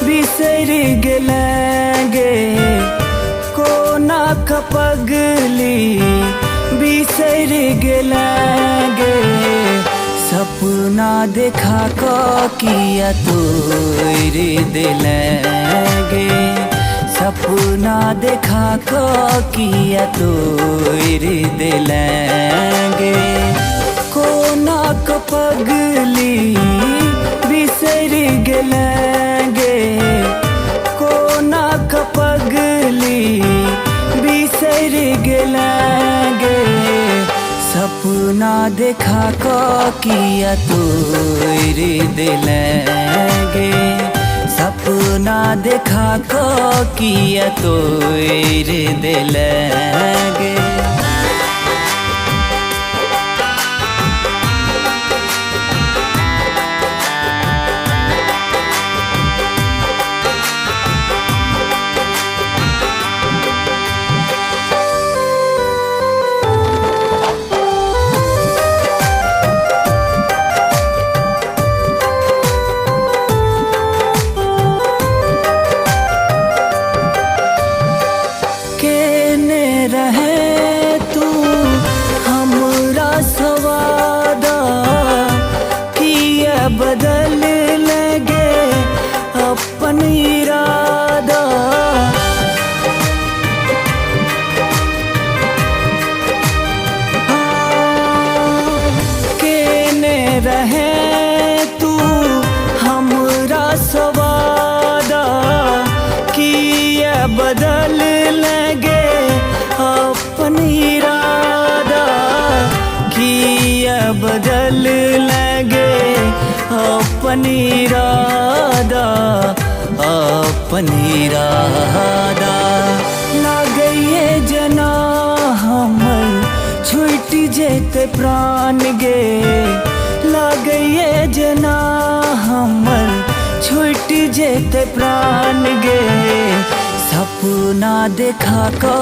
बिसर गेलेंगे कोना का पगली बिसर गेलेंगे सपना देखा को किया तोड़ दिलेंगे सपना देखा को किया तोड़ दिलेंगे कोना का पगली बिसर गेलेंगे कोना का पगली बिसर गेलेंगे सपना देखा को किया तोड़ दिलेंगे सपना देखा को किया तोड़ दिलेंगे। रहे तू हमरा सवादा किया बदल लगे अपन इरादा केने रहे तू हमरा सवादा किया बदल लगे अपन इरादा किया बदल लगे अपन इरादा अपन इरादा लागे जना हमर छूट जेते प्राण गे लागे जना हमर छूट जेते प्राण गे सपना देखा को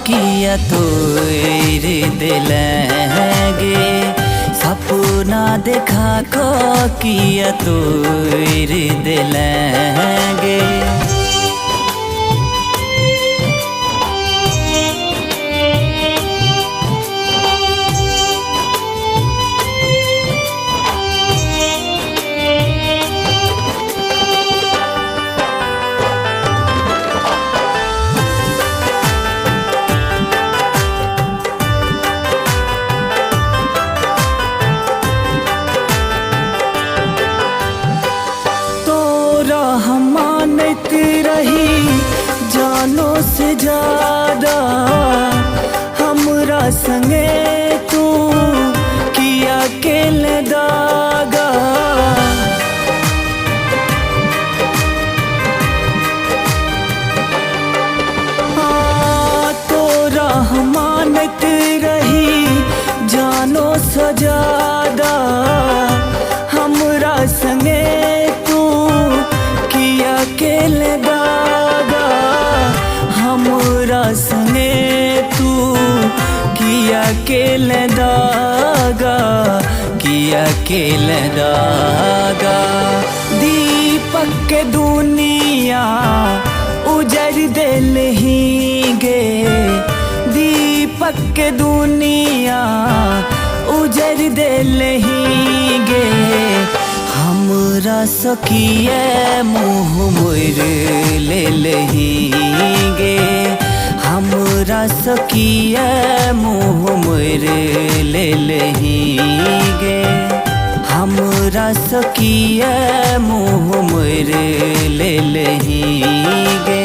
किया तोड़ दिलेंगे सपना देखा को किया तोड़ दिलेंगे। मानत रही जानो से ज्यादा हमरा संगे तू किया केल दागा तोरा मानत रही जानो से ज्यादा हमरा संगे केल दागा हमरा संगे तू किया केल दागा किया केल दागा दीपक के दुनिया उजड़ दिल ही गे दीपक के दुनिया उजड़ दिल ही गे हमरा सखिए मुँह मोर ले लहीगे हमरा सखिए मुँह मोर ले लहीगे हमरा सखिए मुँह मोर ले लहीगे।